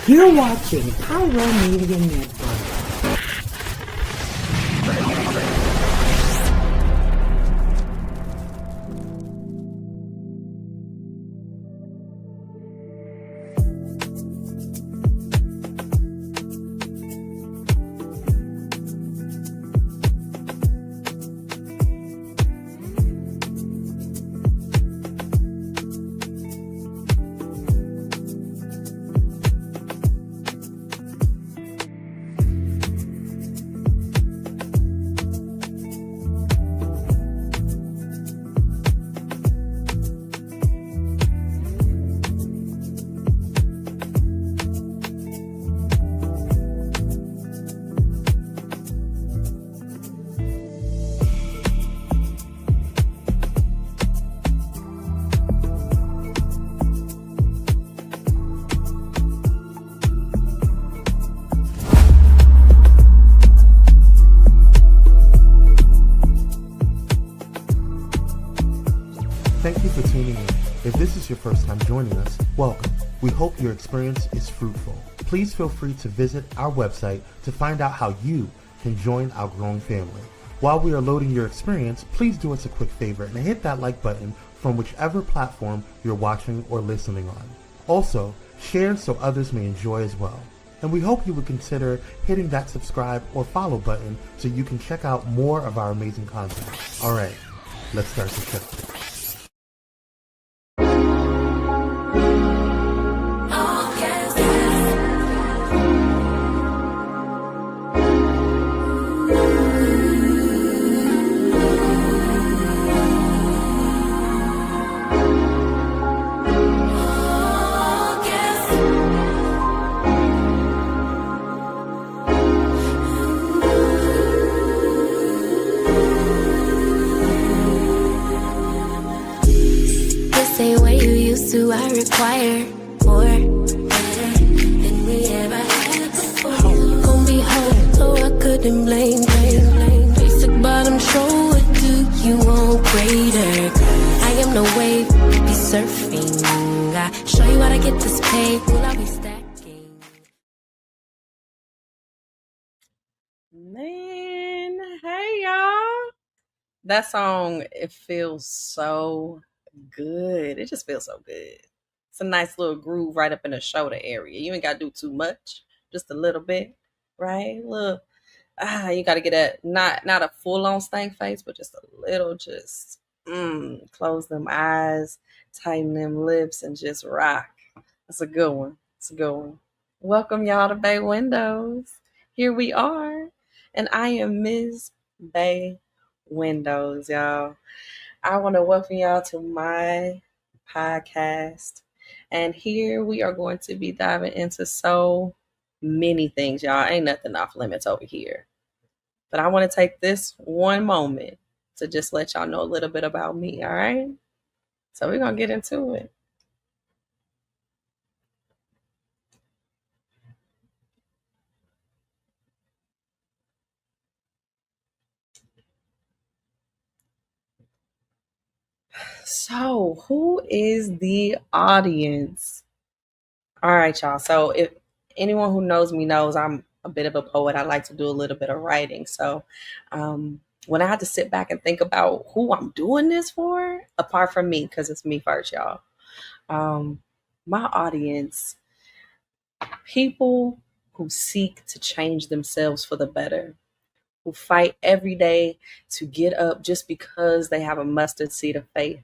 You're watching Pyro Media Network. Thank you for tuning in. If this is your first time joining us, welcome. We hope your experience is fruitful. Please feel free to visit our website to find out how you can join our growing family. While we are loading your experience, please do us a quick favor and hit that like button from whichever platform you're watching or listening on. Also, share so others may enjoy as well. And we hope you would consider hitting that subscribe or follow button so you can check out more of our amazing content. All right, let's start the show. I require more than we ever had before. Gon' be home, so I couldn't blame. Basic bottom show, what do you want greater? I am no wave, be surfing. I show you how to get this paid, will I be stacking? Man, hey y'all. That song, it feels so good. It just feels so good. It's a nice little groove right up in the shoulder area. You ain't gotta do too much, just a little bit, right? Look, you gotta get a not a full on stank face, but just a little, just close them eyes, tighten them lips, and just rock. That's a good one. It's a good one. Welcome y'all to Bey Windows. Here we are, and I am Myzz Bey Windows, y'all. I want to welcome y'all to my podcast. And here we are going to be diving into so many things, y'all. Ain't nothing off limits over here. But I want to take this one moment to just let y'all know a little bit about me, all right? So we're going to get into it. So, who is the audience? All right, y'all. So, if anyone who knows me knows I'm a bit of a poet, I like to do a little bit of writing. So, when I had to sit back and think about who I'm doing this for, apart from me, because it's me first, y'all, my audience, people who seek to change themselves for the better, who fight every day to get up just because they have a mustard seed of faith.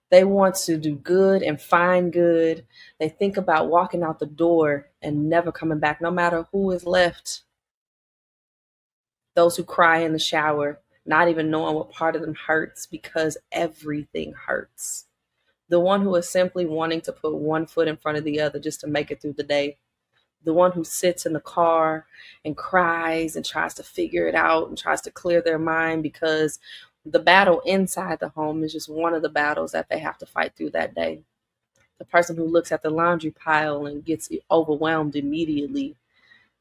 They want to do good and find good. They think about walking out the door and never coming back, no matter who is left. Those who cry in the shower, not even knowing what part of them hurts because everything hurts. The one who is simply wanting to put one foot in front of the other just to make it through the day. The one who sits in the car and cries and tries to figure it out and tries to clear their mind because the battle inside the home is just one of the battles that they have to fight through that day. The person who looks at the laundry pile and gets overwhelmed immediately.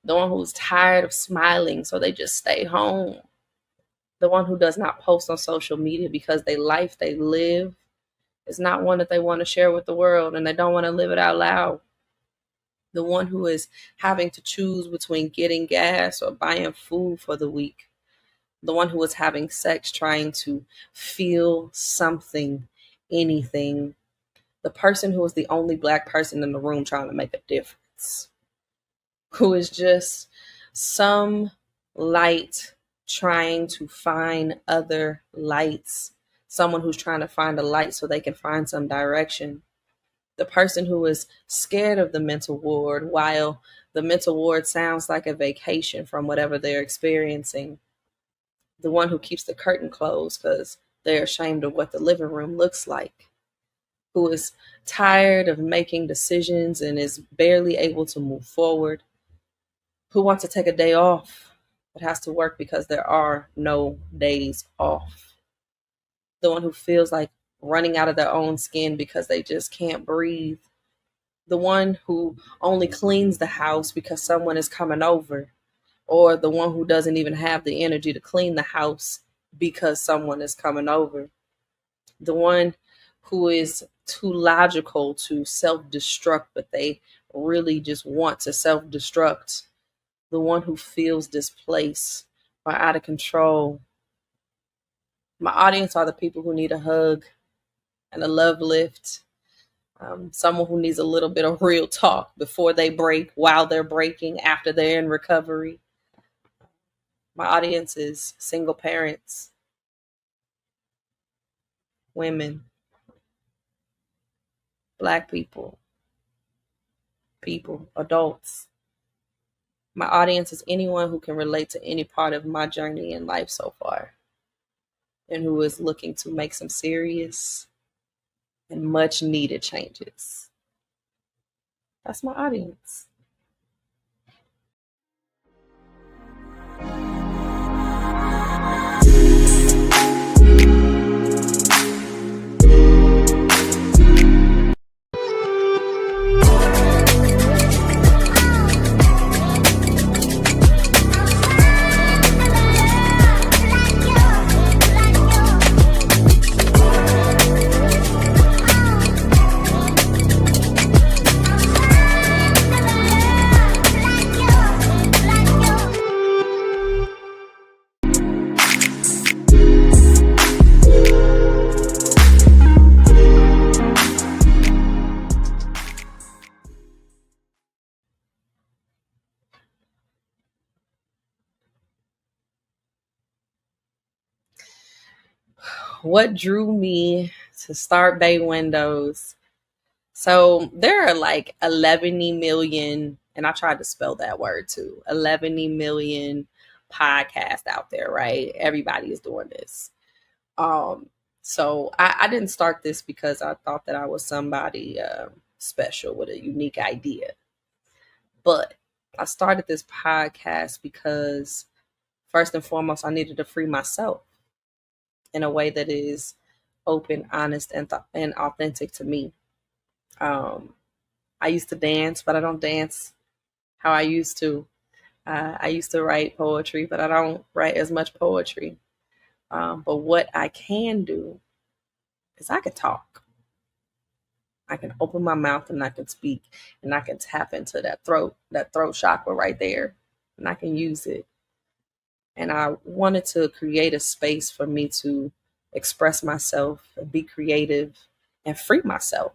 The one who's tired of smiling, so they just stay home. The one who does not post on social media because the life they live is not one that they want to share with the world and they don't want to live it out loud. the one who is having to choose between getting gas or buying food for the week, the one who is having sex trying to feel something, anything, the person who is the only Black person in the room trying to make a difference, who is just some light trying to find other lights, someone who's trying to find a light so they can find some direction, the person who is scared of the mental ward while the mental ward sounds like a vacation from whatever they're experiencing, the one who keeps the curtain closed because they're ashamed of what the living room looks like, who is tired of making decisions and is barely able to move forward, who wants to take a day off but has to work because there are no days off, the one who feels like running out of their own skin because they just can't breathe, the one who only cleans the house because someone is coming over, or the one who doesn't even have the energy to clean the house because someone is coming over, the one who is too logical to self-destruct, but they really just want to self-destruct, the one who feels displaced or out of control. My audience are the people who need a hug and a love lift, someone who needs a little bit of real talk before they break, while they're breaking, after they're in recovery. My audience is single parents, women, Black people, adults. My audience is anyone who can relate to any part of my journey in life so far and who is looking to make some serious and much needed changes. That's my audience. What drew me to start Bey Windows? So there are like 11 million, and I tried to spell that word too, 11 million podcasts out there, right? Everybody is doing this. So I didn't start this because I thought that I was somebody special with a unique idea. But I started this podcast because first and foremost, I needed to free myself in a way that is open, honest, and authentic to me. I used to dance, but I don't dance how I used to. I used to write poetry, but I don't write as much poetry. But what I can do is I can talk. I can open my mouth and I can speak, and I can tap into that throat chakra right there, and I can use it. And I wanted to create a space for me to express myself and be creative and free myself.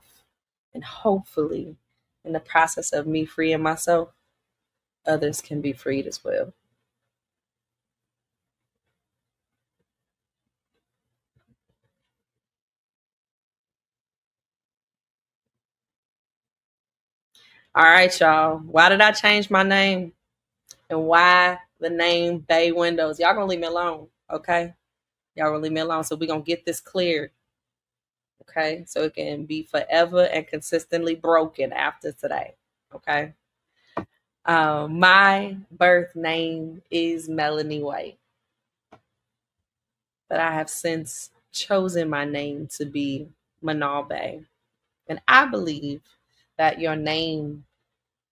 And hopefully, in the process of me freeing myself, others can be freed as well. All right, y'all. Why did I change my name? And why the name Bey Windows? Y'all gonna leave me alone, okay? Y'all gonna leave me alone. So we're gonna get this cleared. Okay, so it can be forever and consistently broken after today. Okay. My birth name is Melanie White, but I have since chosen my name to be Manaal Bey. And I believe that your name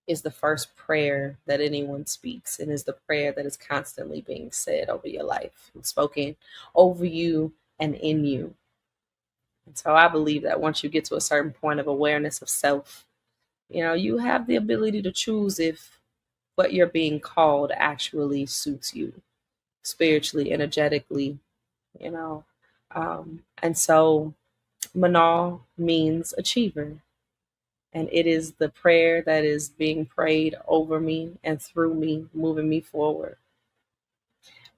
is the first prayer that anyone speaks, and is the prayer that is constantly being said over your life and spoken over you and in you. And so I believe that once you get to a certain point of awareness of self, You have the ability to choose if what you're being called actually suits you spiritually, energetically, you know. And so Manaal means achiever. And it is the prayer that is being prayed over me and through me, moving me forward.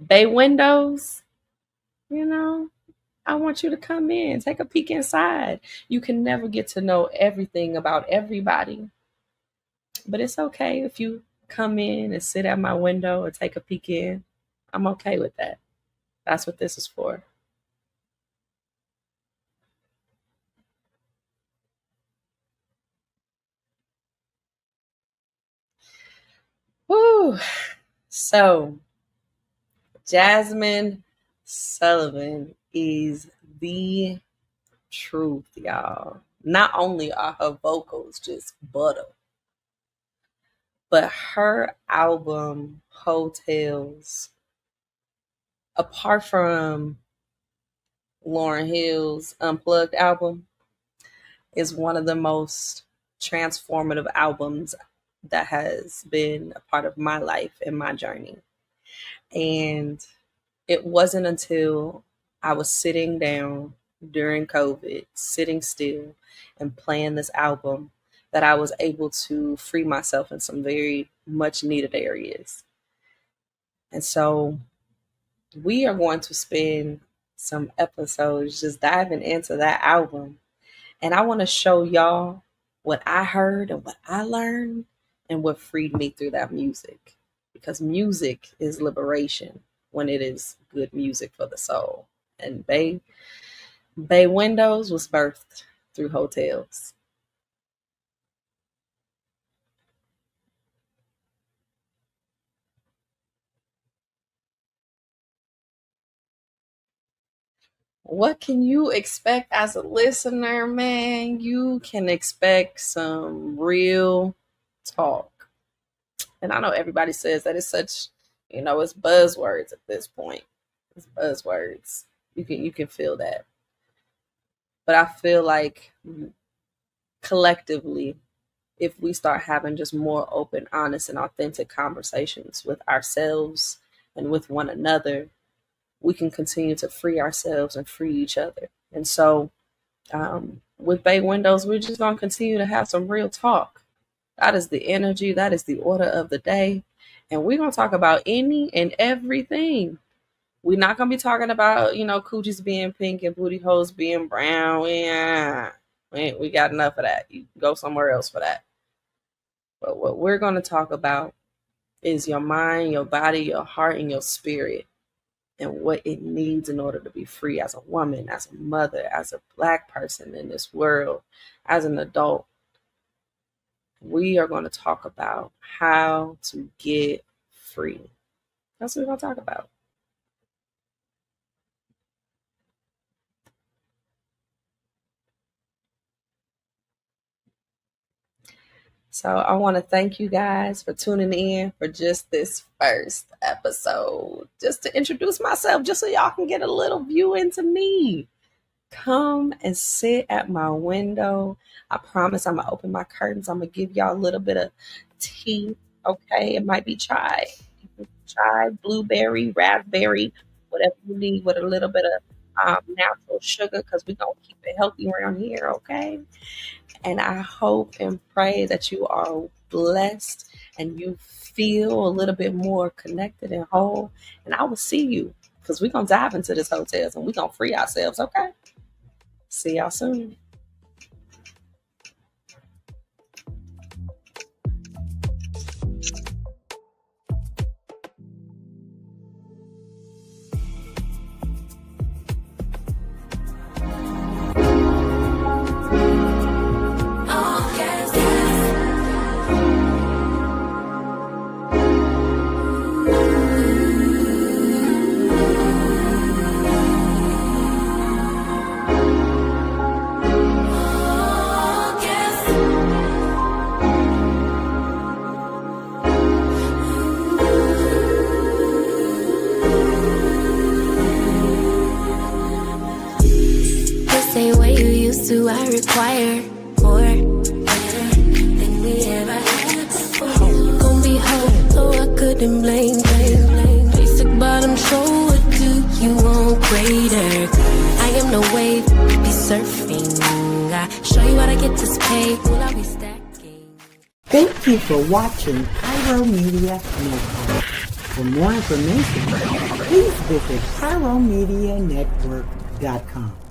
Bey Windows, I want you to come in, take a peek inside. You can never get to know everything about everybody, but it's okay if you come in and sit at my window and take a peek in. I'm okay with that. That's what this is for. Woo. So, Jazmine Sullivan is the truth, y'all. Not only are her vocals just butter, but her album, Hotels, apart from Lauryn Hill's Unplugged album, is one of the most transformative albums that has been a part of my life and my journey. And it wasn't until I was sitting down during COVID, sitting still and playing this album, that I was able to free myself in some very much needed areas. And so we are going to spend some episodes just diving into that album. And I want to show y'all what I heard and what I learned and what freed me through that music. Because music is liberation when it is good music for the soul. And Bey Windows was birthed through Hotels. What can you expect as a listener, man? You can expect some real talk. And I know everybody says that it's such, it's buzzwords at this point. It's buzzwords. You can feel that. But I feel like collectively, if we start having just more open, honest, and authentic conversations with ourselves and with one another, we can continue to free ourselves and free each other. And so with Bey Windows, we're just going to continue to have some real talk. That is the energy. That is the order of the day. And we're going to talk about any and everything. We're not going to be talking about, coochies being pink and booty holes being brown. We got enough of that. You can go somewhere else for that. But what we're going to talk about is your mind, your body, your heart, and your spirit, and what it needs in order to be free as a woman, as a mother, as a Black person in this world, as an adult. We are going to talk about how to get free. That's what we're going to talk about. So I want to thank you guys for tuning in for just this first episode, just to introduce myself, just so y'all can get a little view into me. Come and sit at my window. I promise I'm going to open my curtains. I'm going to give y'all a little bit of tea, okay? It might be chai, blueberry, raspberry, whatever you need, with a little bit of natural sugar, because we're going to keep it healthy around here, okay? And I hope and pray that you are blessed and you feel a little bit more connected and whole. And I will see you, because we're going to dive into this Hotels and we're going to free ourselves, okay? See y'all soon. This ain't what you used to. I require more, better than couldn't blame. Basic bottom shoulder, do you want greater? I am no wave, be surfing. I show you how to get this paid, will I be stacking? Thank you for watching Pyro Media Network. For more information, please visit pyromedianetwork.com.